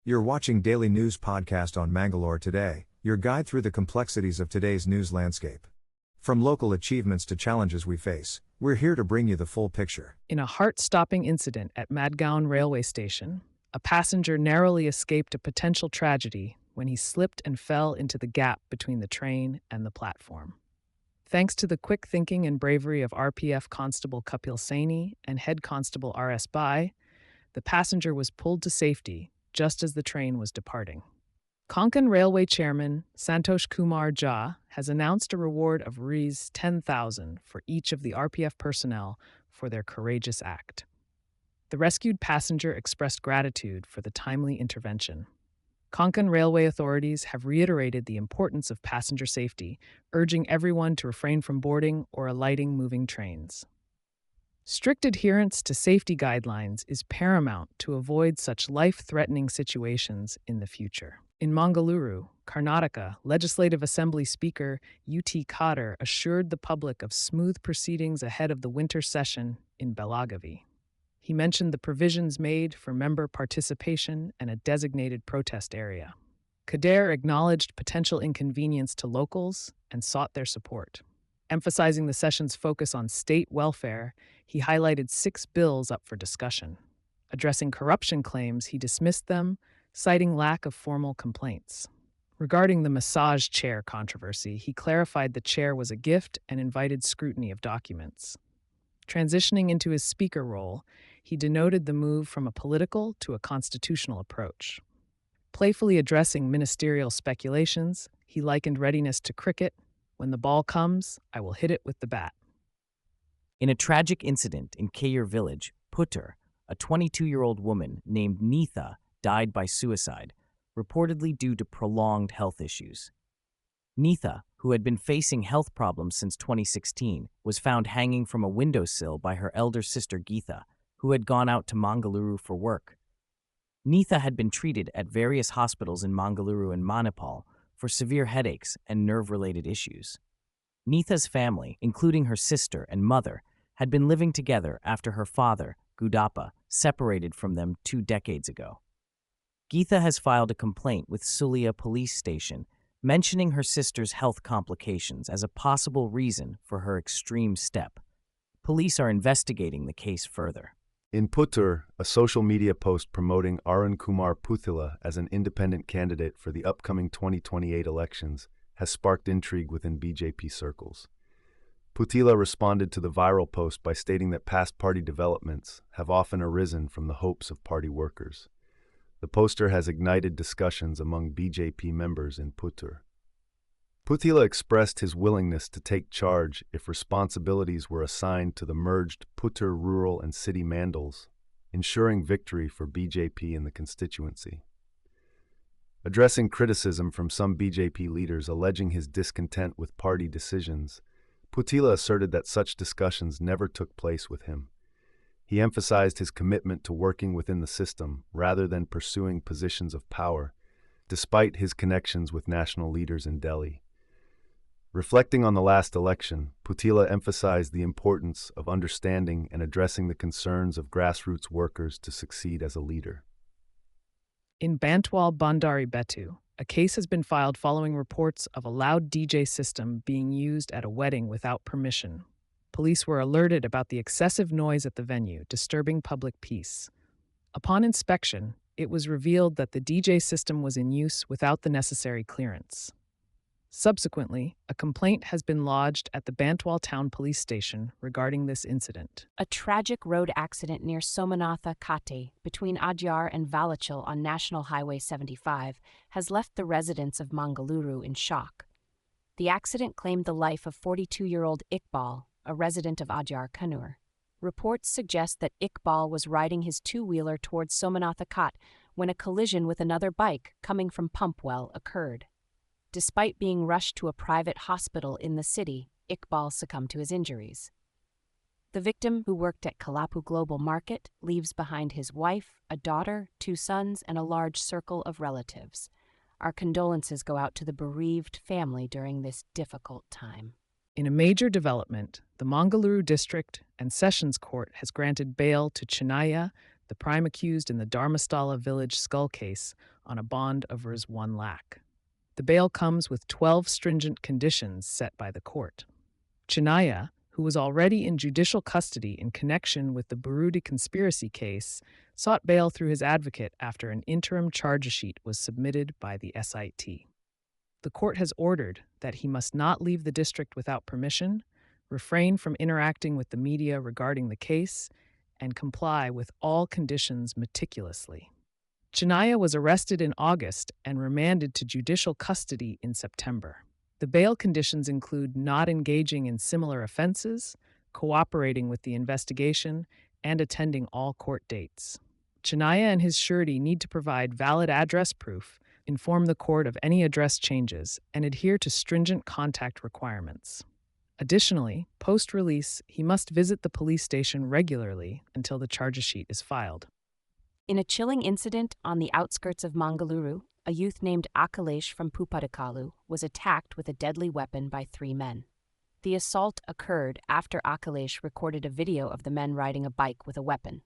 You're watching Daily News Podcast on Mangalore today, your guide through the complexities of today's news landscape. From local achievements to challenges we face, we're here to bring you the full picture. In a heart-stopping incident at Mangalore railway station, a passenger narrowly escaped a potential tragedy when he slipped and fell into the gap between the train and the platform. Thanks to the quick thinking and bravery of RPF Constable Kapil Saini and Head Constable R.S. Bai, the passenger was pulled to safety just as the train was departing. Konkan Railway Chairman Santosh Kumar Jha has announced a reward of Rs 10,000 for each of the RPF personnel for their courageous act. The rescued passenger expressed gratitude for the timely intervention. Konkan railway authorities have reiterated the importance of passenger safety, urging everyone to refrain from boarding or alighting moving trains. Strict adherence to safety guidelines is paramount to avoid such life-threatening situations in the future. In Mangaluru, Karnataka, Legislative Assembly Speaker Khader assured the public of smooth proceedings ahead of the winter session in Belagavi. He mentioned the provisions made for member participation and a designated protest area. Khader acknowledged potential inconvenience to locals and sought their support. Emphasizing the session's focus on state welfare, he highlighted 6 bills up for discussion. Addressing corruption claims, he dismissed them, citing lack of formal complaints. Regarding the massage chair controversy, he clarified the chair was a gift and invited scrutiny of documents. Transitioning into his speaker role, he denoted the move from a political to a constitutional approach. Playfully addressing ministerial speculations, he likened readiness to cricket. When the ball comes, I will hit it with the bat. In a tragic incident in Khader village, Puttur, a 22-year-old woman named Neetha died by suicide, reportedly due to prolonged health issues. Neetha, who had been facing health problems since 2016, was found hanging from a windowsill by her elder sister Geetha, who had gone out to Mangaluru for work. Neetha had been treated at various hospitals in Mangaluru and Manipal for severe headaches and nerve-related issues. Neetha's family, including her sister and mother, had been living together after her father, Udupi, separated from them 2 decades ago. Geetha has filed a complaint with Sulia police station, mentioning her sister's health complications as a possible reason for her extreme step. Police are investigating the case further. In Puttur, a social media post promoting Arun Kumar Puthila as an independent candidate for the upcoming 2028 elections has sparked intrigue within BJP circles. Puthila responded to the viral post by stating that past party developments have often arisen from the hopes of party workers. The poster has ignited discussions among BJP members in Puttur. Puthila expressed his willingness to take charge if responsibilities were assigned to the merged Puttur rural and city mandals, ensuring victory for BJP in the constituency. Addressing criticism from some BJP leaders alleging his discontent with party decisions, Puthila asserted that such discussions never took place with him. He emphasized his commitment to working within the system rather than pursuing positions of power, despite his connections with national leaders in Delhi. Reflecting on the last election, Puthila emphasized the importance of understanding and addressing the concerns of grassroots workers to succeed as a leader. In Bantwal, Bandari Betu, a case has been filed following reports of a loud DJ system being used at a wedding without permission. Police were alerted about the excessive noise at the venue, disturbing public peace. Upon inspection, it was revealed that the DJ system was in use without the necessary clearance. Subsequently, a complaint has been lodged at the Bantwal Town Police Station regarding this incident. A tragic road accident near Somanatha Kate between Adyar and Valachal on National Highway 75 has left the residents of Mangaluru in shock. The accident claimed the life of 42-year-old Iqbal, a resident of Adyar Kannur. Reports suggest that Iqbal was riding his two-wheeler towards Somanatha Khat when a collision with another bike coming from Pumpwell occurred. Despite being rushed to a private hospital in the city, Iqbal succumbed to his injuries. The victim, who worked at Kalapu Global Market, leaves behind his wife, a daughter, 2 sons, and a large circle of relatives. Our condolences go out to the bereaved family during this difficult time. In a major development, the Mangaluru District and Sessions Court has granted bail to Chinnaya, the prime accused in the Dharmasthala village skull case, on a bond of Rs 1 lakh. The bail comes with 12 stringent conditions set by the court. Chinaya, who was already in judicial custody in connection with the Burundi conspiracy case, sought bail through his advocate after an interim charge sheet was submitted by the SIT. The court has ordered that he must not leave the district without permission, refrain from interacting with the media regarding the case, and comply with all conditions meticulously. Chinaya was arrested in August and remanded to judicial custody in September. The bail conditions include not engaging in similar offenses, cooperating with the investigation, and attending all court dates. Chinaya and his surety need to provide valid address proof, inform the court of any address changes, and adhere to stringent contact requirements. Additionally, post-release, he must visit the police station regularly until the charge sheet is filed. In a chilling incident on the outskirts of Mangaluru, a youth named Akhilesh from Puppatikalu was attacked with a deadly weapon by 3 men. The assault occurred after Akhilesh recorded a video of the men riding a bike with a weapon.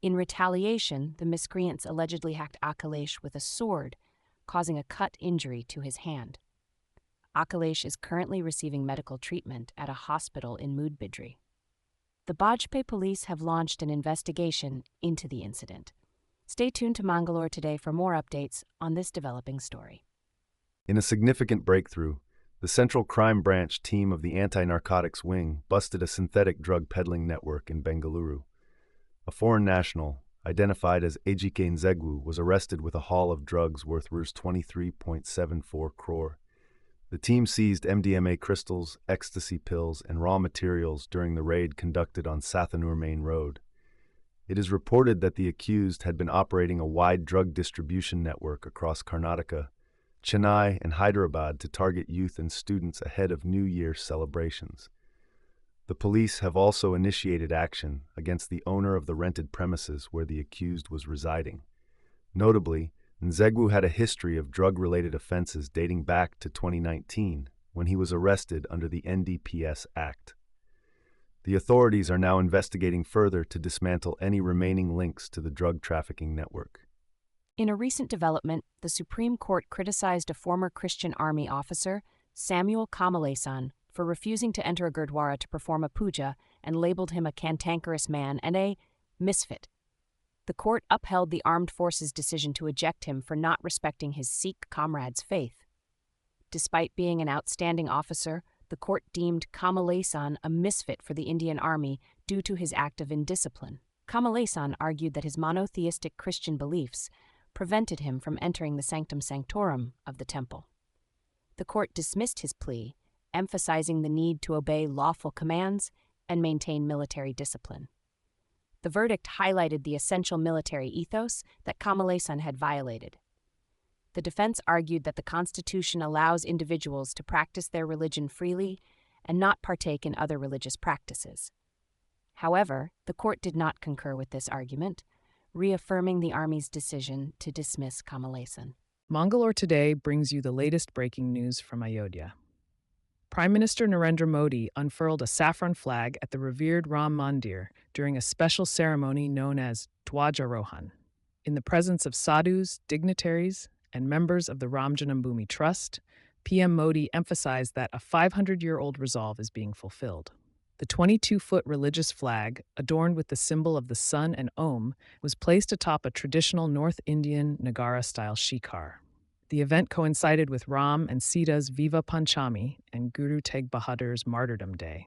In retaliation, the miscreants allegedly hacked Akhilesh with a sword, causing a cut injury to his hand. Akhilesh is currently receiving medical treatment at a hospital in Mudbidri. The Bajpayee police have launched an investigation into the incident. Stay tuned to Mangalore today for more updates on this developing story. In a significant breakthrough, the Central Crime Branch team of the Anti-Narcotics Wing busted a synthetic drug peddling network in Bengaluru. A foreign national, identified as Ejike Nzegwu, was arrested with a haul of drugs worth Rs 23.74 crore. The team seized MDMA crystals, ecstasy pills, and raw materials during the raid conducted on Sathanur Main Road. It is reported that the accused had been operating a wide drug distribution network across Karnataka, Chennai, and Hyderabad to target youth and students ahead of New Year celebrations. The police have also initiated action against the owner of the rented premises where the accused was residing. Notably, Nzegwu had a history of drug-related offenses dating back to 2019, when he was arrested under the NDPS Act. The authorities are now investigating further to dismantle any remaining links to the drug trafficking network. In a recent development, the Supreme Court criticized a former Christian Army officer, Samuel Kamalesan, for refusing to enter a gurdwara to perform a puja and labeled him a cantankerous man and a misfit. The court upheld the armed forces' decision to eject him for not respecting his Sikh comrades' faith. Despite being an outstanding officer, the court deemed Kamalesan a misfit for the Indian Army due to his act of indiscipline. Kamalesan argued that his monotheistic Christian beliefs prevented him from entering the sanctum sanctorum of the temple. The court dismissed his plea, emphasizing the need to obey lawful commands and maintain military discipline. The verdict highlighted the essential military ethos that Kamalesan had violated. The defense argued that the Constitution allows individuals to practice their religion freely and not partake in other religious practices. However, the court did not concur with this argument, reaffirming the Army's decision to dismiss Kamalesan. Mangalore today brings you the latest breaking news from Ayodhya. Prime Minister Narendra Modi unfurled a saffron flag at the revered Ram Mandir during a special ceremony known as Dwajarohan. In the presence of sadhus, dignitaries, and members of the Ram Janambhoomi Trust, PM Modi emphasized that a 500-year-old resolve is being fulfilled. The 22-foot religious flag, adorned with the symbol of the sun and Om, was placed atop a traditional North Indian Nagara-style shikar. The event coincided with Ram and Sita's Viva Panchami and Guru Tegh Bahadur's Martyrdom Day.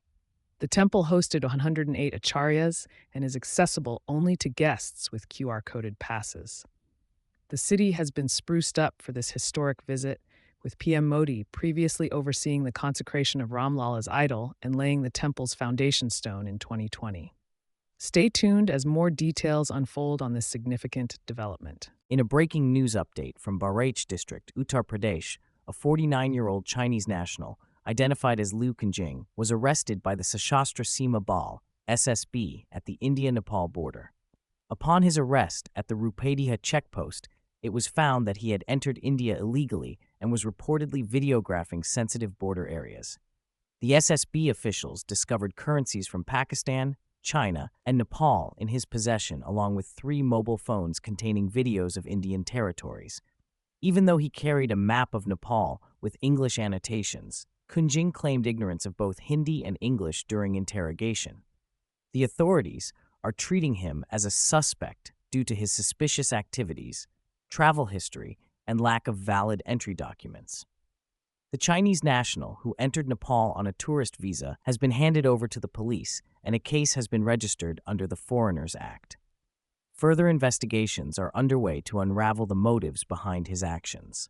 The temple hosted 108 acharyas and is accessible only to guests with QR-coded passes. The city has been spruced up for this historic visit, with PM Modi previously overseeing the consecration of Ram Lala's idol and laying the temple's foundation stone in 2020. Stay tuned as more details unfold on this significant development. In a breaking news update from Barach District, Uttar Pradesh, a 49-year-old Chinese national, identified as Liu Kenjing, was arrested by the Sashastra Seema Bal, SSB, at the India-Nepal border. Upon his arrest at the Rupadiha checkpost, it was found that he had entered India illegally and was reportedly videographing sensitive border areas. The SSB officials discovered currencies from Pakistan, China, and Nepal in his possession, along with 3 mobile phones containing videos of Indian territories. Even though he carried a map of Nepal with English annotations, Kunjing claimed ignorance of both Hindi and English during interrogation. The authorities are treating him as a suspect due to his suspicious activities, travel history, and lack of valid entry documents. The Chinese national, who entered Nepal on a tourist visa, has been handed over to the police, and a case has been registered under the Foreigners Act. Further investigations are underway to unravel the motives behind his actions.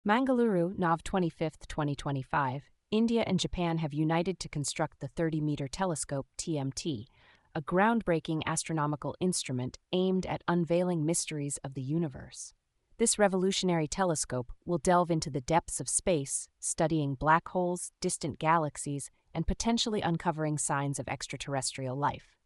Mangaluru, Nov 25, 2025. India and Japan have united to construct the 30-meter telescope TMT, a groundbreaking astronomical instrument aimed at unveiling mysteries of the universe. This revolutionary telescope will delve into the depths of space, studying black holes, distant galaxies, and potentially uncovering signs of extraterrestrial life.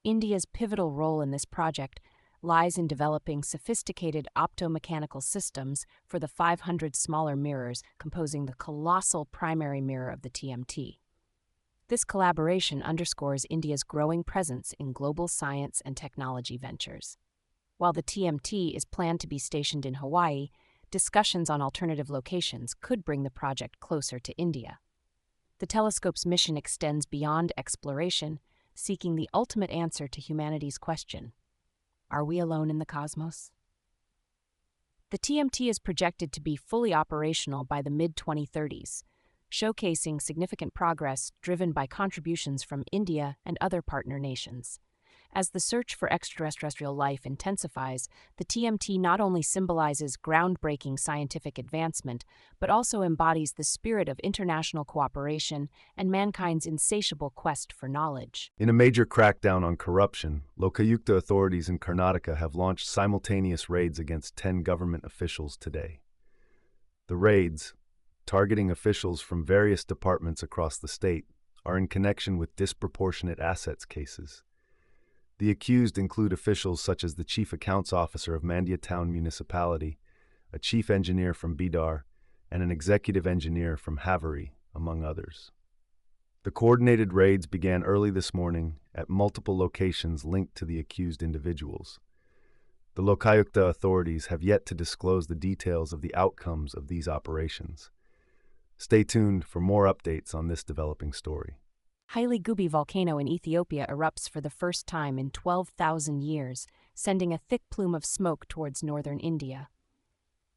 India's pivotal role in this project lies in developing sophisticated optomechanical systems for the 500 smaller mirrors composing the colossal primary mirror of the TMT. This collaboration underscores India's growing presence in global science and technology ventures. While the TMT is planned to be stationed in Hawaii, discussions on alternative locations could bring the project closer to India. The telescope's mission extends beyond exploration, seeking the ultimate answer to humanity's question: are we alone in the cosmos? The TMT is projected to be fully operational by the mid-2030s, showcasing significant progress driven by contributions from India and other partner nations. As the search for extraterrestrial life intensifies, the TMT not only symbolizes groundbreaking scientific advancement, but also embodies the spirit of international cooperation and mankind's insatiable quest for knowledge. In a major crackdown on corruption, Lokayukta authorities in Karnataka have launched simultaneous raids against 10 government officials today. The raids, targeting officials from various departments across the state, are in connection with disproportionate assets cases. The accused include officials such as the Chief Accounts Officer of Mandya Town Municipality, a Chief Engineer from Bidar, and an Executive Engineer from Haveri, among others. The coordinated raids began early this morning at multiple locations linked to the accused individuals. The Lokayukta authorities have yet to disclose the details of the outcomes of these operations. Stay tuned for more updates on this developing story. Haile-Gubi volcano in Ethiopia erupts for the first time in 12,000 years, sending a thick plume of smoke towards northern India.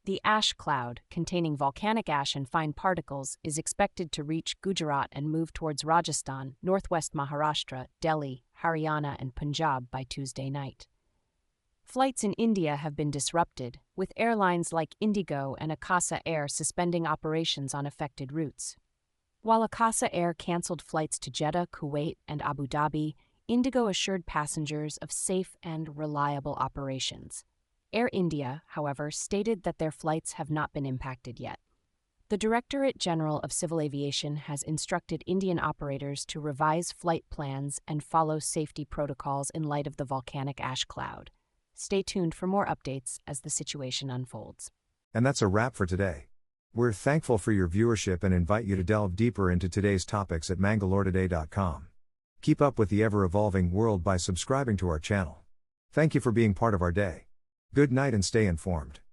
The ash cloud, containing volcanic ash and fine particles, is expected to reach Gujarat and move towards Rajasthan, northwest Maharashtra, Delhi, Haryana, and Punjab by Tuesday night. Flights in India have been disrupted, with airlines like Indigo and Akasa Air suspending operations on affected routes. While Akasa Air cancelled flights to Jeddah, Kuwait, and Abu Dhabi, Indigo assured passengers of safe and reliable operations. Air India, however, stated that their flights have not been impacted yet. The Directorate General of Civil Aviation has instructed Indian operators to revise flight plans and follow safety protocols in light of the volcanic ash cloud. Stay tuned for more updates as the situation unfolds. And that's a wrap for today. We're thankful for your viewership and invite you to delve deeper into today's topics at mangaloretoday.com. Keep up with the ever-evolving world by subscribing to our channel. Thank you for being part of our day. Good night and stay informed.